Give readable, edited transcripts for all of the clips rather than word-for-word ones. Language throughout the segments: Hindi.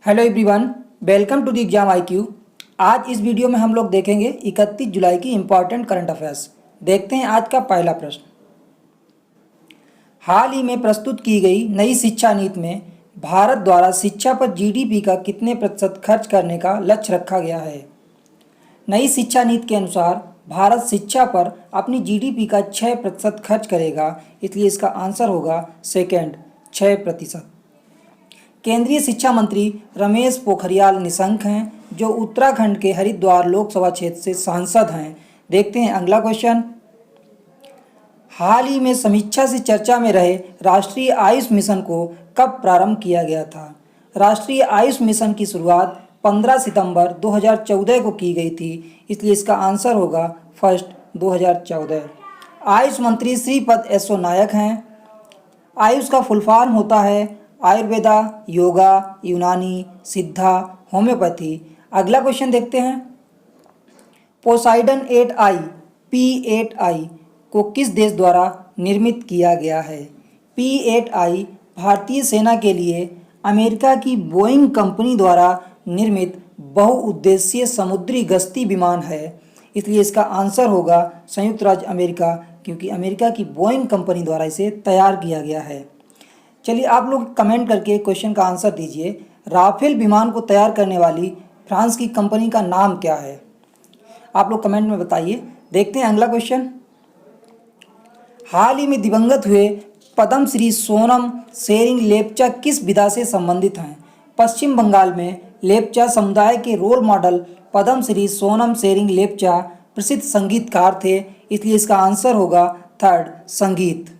Hello everyone, welcome to the exam IQ। आज इस वीडियो में हम लोग देखेंगे 31 जुलाई की इम्पॉर्टेंट करंट अफेयर्स। देखते हैं आज का पहला प्रश्न। हाल ही में प्रस्तुत की गई नई शिक्षा नीति में भारत द्वारा शिक्षा पर GDP का कितने प्रतिशत खर्च करने का लक्ष्य रखा गया है। नई शिक्षा नीति के अनुसार भारत शिक्षा पर अपनी GDP का 6% खर्च करेगा, इसलिए इसका आंसर होगा सेकेंड 6%। केंद्रीय शिक्षा मंत्री रमेश पोखरियाल निशंक हैं, जो उत्तराखंड के हरिद्वार लोकसभा क्षेत्र से सांसद हैं। देखते हैं अगला क्वेश्चन। हाल ही में समीक्षा से चर्चा में रहे राष्ट्रीय आयुष मिशन को कब प्रारंभ किया गया था। राष्ट्रीय आयुष मिशन की शुरुआत 15 सितंबर 2014 को की गई थी, इसलिए इसका आंसर होगा फर्स्ट 2014। आयुष मंत्री श्रीपद येसो नायक हैं। आयुष का फुल फॉर्म होता है आयुर्वेदा, योगा, यूनानी, सिद्धा, होम्योपैथी। अगला क्वेश्चन देखते हैं। पोसाइडन 8I P8I को किस देश द्वारा निर्मित किया गया है। P8I भारतीय सेना के लिए अमेरिका की बोइंग कंपनी द्वारा निर्मित बहुउद्देशीय समुद्री गश्ती विमान है, इसलिए इसका आंसर होगा संयुक्त राज्य अमेरिका, क्योंकि अमेरिका की बोइंग कंपनी द्वारा इसे तैयार किया गया है। चलिए आप लोग कमेंट करके क्वेश्चन का आंसर दीजिए। राफेल विमान को तैयार करने वाली फ्रांस की कंपनी का नाम क्या है। आप लोग कमेंट में बताइए। देखते हैं अगला क्वेश्चन। हाल ही में दिवंगत हुए पद्मश्री सोनम सेरिंग लेप्चा किस विधा से संबंधित हैं। पश्चिम बंगाल में लेप्चा समुदाय के रोल मॉडल पद्मश्री सोनम सेरिंग लेप्चा प्रसिद्ध संगीतकार थे, इसलिए इसका आंसर होगा थर्ड संगीत।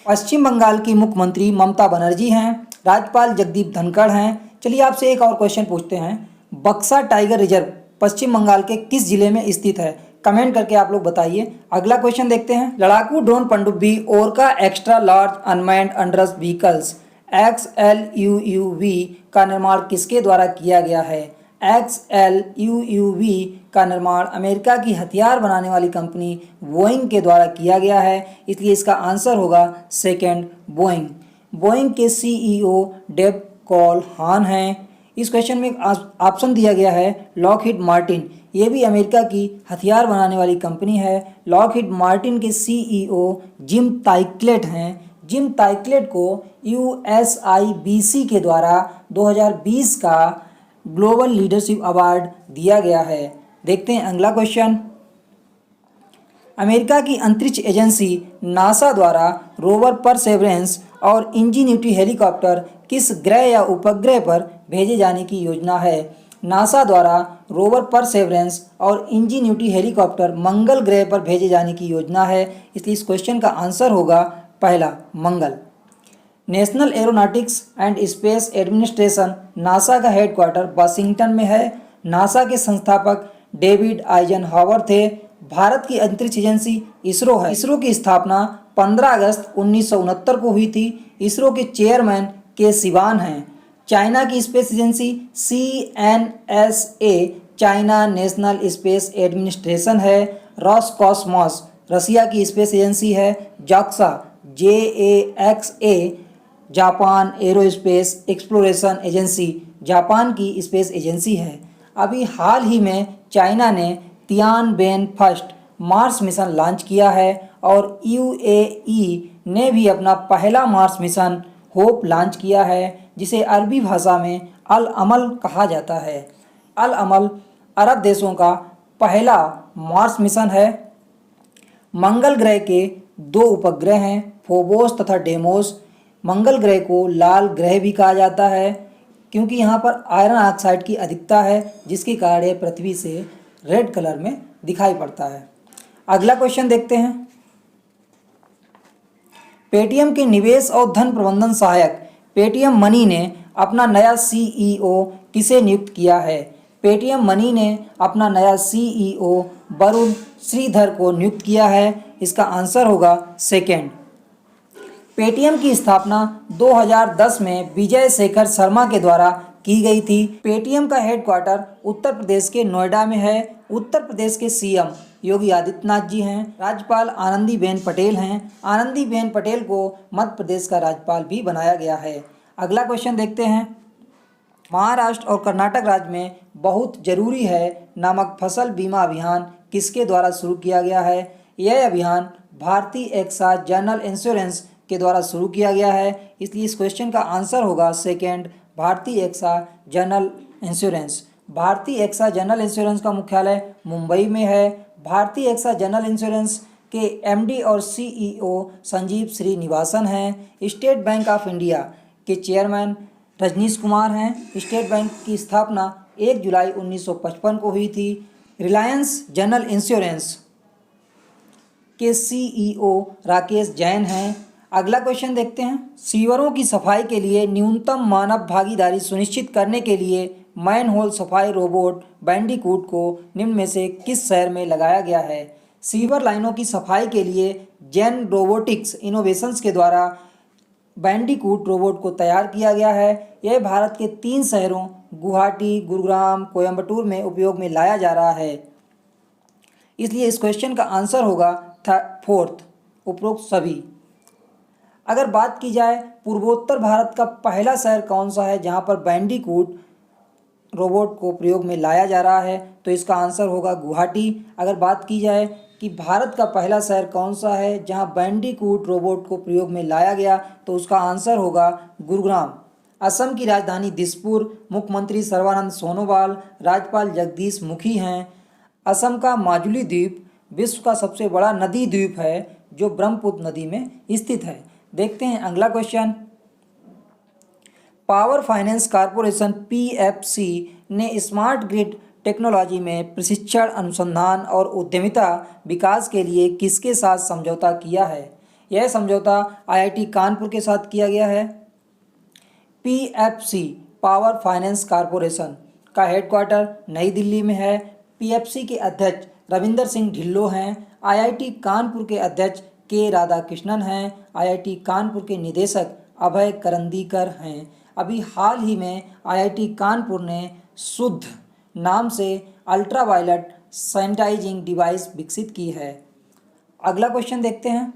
पश्चिम बंगाल की मुख्यमंत्री ममता बनर्जी हैं। राज्यपाल जगदीप धनखड़ हैं। चलिए आपसे एक और क्वेश्चन पूछते हैं। बक्सा टाइगर रिजर्व पश्चिम बंगाल के किस जिले में स्थित है। कमेंट करके आप लोग बताइए। अगला क्वेश्चन देखते हैं। लड़ाकू ड्रोन पनडुब्बी Orca extra large unmanned undersea vehicles XLUUV का निर्माण किसके द्वारा किया गया है। XLUUV का निर्माण अमेरिका की हथियार बनाने वाली कंपनी बोइंग के द्वारा किया गया है, इसलिए इसका आंसर होगा सेकेंड बोइंग। बोइंग के CEO डेव कॉल हान हैं। इस क्वेश्चन में ऑप्शन दिया गया है लॉकहीड मार्टिन, ये भी अमेरिका की हथियार बनाने वाली कंपनी है। लॉकहीड मार्टिन के CEO जिम ताइक्लेट हैं। जिम ताइक्लेट को USIBC के द्वारा 2020 का ग्लोबल लीडरशिप अवार्ड दिया गया है। देखते हैं अगला क्वेश्चन। अमेरिका की अंतरिक्ष एजेंसी नासा द्वारा रोवर परसेवरेंस और इंजीन्यूटी हेलीकॉप्टर किस ग्रह या उपग्रह पर भेजे जाने की योजना है। नासा द्वारा रोवर परसेवरेंस और इंजीन्यूटी हेलीकॉप्टर मंगल ग्रह पर भेजे जाने की योजना है, इसलिए इस क्वेश्चन का आंसर होगा पहला Mangal. National Aeronautics and Space Administration NASA का हेडक्वार्टर वाशिंगटन में है। नासा के संस्थापक डेविड आइजनहावर थे। भारत की अंतरिक्ष एजेंसी इसरो है। इसरो की स्थापना 15 अगस्त 1969 को हुई थी। इसरो के चेयरमैन के सिवान हैं। चाइना की space agency CNSA China national space administration है। रॉसकॉस्मॉस रसिया की स्पेस एजेंसी है। JAXA JAXA Japan aerospace exploration agency Japan की स्पेस एजेंसी है। अभी हाल ही में चाइना ने तियानबेन फर्स्ट मार्स मिशन लॉन्च किया है और UAE ने भी अपना पहला मार्स मिशन होप लॉन्च किया है, जिसे अरबी भाषा में अल अमल कहा जाता है। अल अमल अरब देशों का पहला मार्स मिशन है। मंगल ग्रह के 2 उपग्रह हैं, फोबोस तथा डेमोस। मंगल ग्रह को लाल ग्रह भी कहा जाता है, क्योंकि यहाँ पर आयरन ऑक्साइड की अधिकता है, जिसके कारण यह पृथ्वी से रेड कलर में दिखाई पड़ता है। अगला क्वेश्चन देखते हैं। पेटीएम के निवेश और धन प्रबंधन सहायक पेटीएम मनी ने अपना नया CEO किसे नियुक्त किया है। पेटीएम मनी ने अपना नया CEO वरुण श्रीधर को नियुक्त किया है, इसका आंसर होगा सेकेंड। पेटीएम की स्थापना 2010 में विजय शेखर शर्मा के द्वारा की गई थी। पेटीएम का हेडक्वार्टर उत्तर प्रदेश के नोएडा में है। उत्तर प्रदेश के CM योगी आदित्यनाथ जी हैं। राज्यपाल आनंदीबेन पटेल हैं। आनंदीबेन पटेल को मध्य प्रदेश का राज्यपाल भी बनाया गया है। अगला क्वेश्चन देखते हैं। महाराष्ट्र और कर्नाटक राज्य में बहुत जरूरी है नामक फसल बीमा अभियान किसके द्वारा शुरू किया गया है? यह अभियान भारतीय एक्साइज जनरल इंश्योरेंस के द्वारा शुरू किया गया है, इसलिए इस क्वेश्चन का आंसर होगा सेकेंड, भारतीय एक्साइज जनरल इंश्योरेंस। भारतीय एक्साइज जनरल इंश्योरेंस का मुख्यालय मुंबई में है। भारतीय एक्साइज जनरल इंश्योरेंस के एमडी और सीईओ संजीव श्रीनिवासन हैं। स्टेट बैंक ऑफ इंडिया के चेयरमैन रजनीश कुमार हैं। स्टेट बैंक की स्थापना 1 जुलाई 1955 को हुई थी। रिलायंस जनरल इंश्योरेंस के सीईओ राकेश जैन हैं। अगला क्वेश्चन देखते हैं। सीवरों की सफाई के लिए न्यूनतम मानव भागीदारी सुनिश्चित करने के लिए मैनहोल सफाई रोबोट बैंडिकूट को निम्न में से किस शहर में लगाया गया है? सीवर लाइनों की सफाई के लिए जेन रोबोटिक्स इनोवेशंस के द्वारा बैंडिकूट रोबोट को तैयार किया गया है। यह भारत के 3 शहरों गुवाहाटी, गुरुग्राम, कोयम्बटूर में उपयोग में लाया जा रहा है, इसलिए इस क्वेश्चन का आंसर होगा फोर्थ, उपरोक्त सभी। अगर बात की जाए पूर्वोत्तर भारत का पहला शहर कौन सा है जहां पर बैंडिकूट रोबोट को प्रयोग में लाया जा रहा है, तो इसका आंसर होगा गुवाहाटी। अगर बात की जाए कि भारत का पहला शहर कौन सा है जहां बैंडिकूट रोबोट को प्रयोग में लाया गया, तो उसका आंसर होगा गुरुग्राम। असम की राजधानी दिसपुर, मुख्यमंत्री सर्बानंद सोनोवाल, राज्यपाल जगदीश मुखी हैं। असम का माजुली द्वीप विश्व का सबसे बड़ा नदी द्वीप है जो ब्रह्मपुत्र नदी में स्थित है। देखते हैं अगला question. Power finance corporation PFC ने स्मार्ट ग्रिड टेक्नोलॉजी में प्रशिक्षण, अनुसंधान और उद्यमिता विकास के लिए किसके साथ समझौता किया है? यह समझौता आईआईटी कानपुर के साथ किया गया है। पीएफसी पावर फाइनेंस कॉरपोरेशन का हेडक्वार्टर नई दिल्ली में है। पीएफसी के अध्यक्ष रविंदर सिंह ढिल्लो हैं। आईआईटी कानपुर के अध्यक्ष के राधाकृष्णन हैं। आईआईटी कानपुर के निदेशक अभय करंदीकर हैं। अभी हाल ही में आईआईटी कानपुर ने शुद्ध नाम से अल्ट्रावायलेट सैनिटाइजिंग डिवाइस विकसित की है। अगला क्वेश्चन देखते हैं।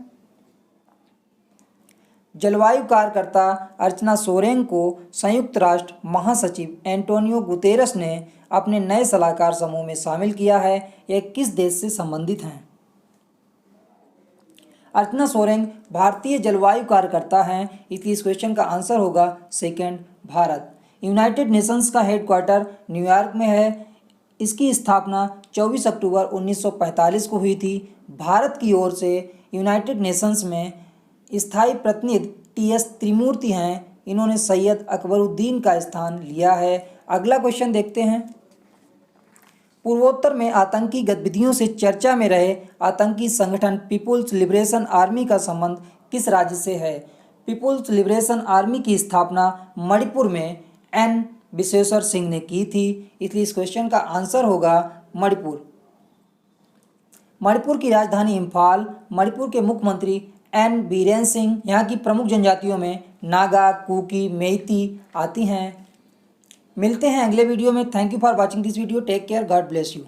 जलवायु कार्यकर्ता अर्चना सोरेन को संयुक्त राष्ट्र महासचिव एंटोनियो गुतेरस ने अपने नए सलाहकार समूह में शामिल किया है। यह किस देश से संबंधित हैं? अर्चना सोरेन भारतीय जलवायु कार्यकर्ता हैं, इसलिए इस क्वेश्चन का आंसर होगा सेकेंड, भारत। यूनाइटेड नेशंस का हेडक्वार्टर न्यूयॉर्क में है। इसकी स्थापना 24 अक्टूबर 1945 को हुई थी। भारत की ओर से यूनाइटेड नेशंस में स्थायी प्रतिनिधि टीएस त्रिमूर्ति हैं। इन्होंने सैयद अकबरुद्दीन का स्थान लिया है। अगला क्वेश्चन देखते हैं। पूर्वोत्तर में आतंकी गतिविधियों से चर्चा में रहे आतंकी संगठन पीपुल्स लिबरेशन आर्मी का संबंध किस राज्य से है? पीपुल्स लिबरेशन आर्मी की स्थापना मणिपुर में एन विश्वेश्वर सिंह ने की थी, इसलिए इस क्वेश्चन का आंसर होगा मणिपुर। मणिपुर की राजधानी इम्फाल। मणिपुर के मुख्यमंत्री एन बीरेन सिंह। यहाँ की प्रमुख जनजातियों में नागा, कुकी, मेइती आती हैं। मिलते हैं अगले वीडियो में। Thank you for watching this video. Take care, God bless you.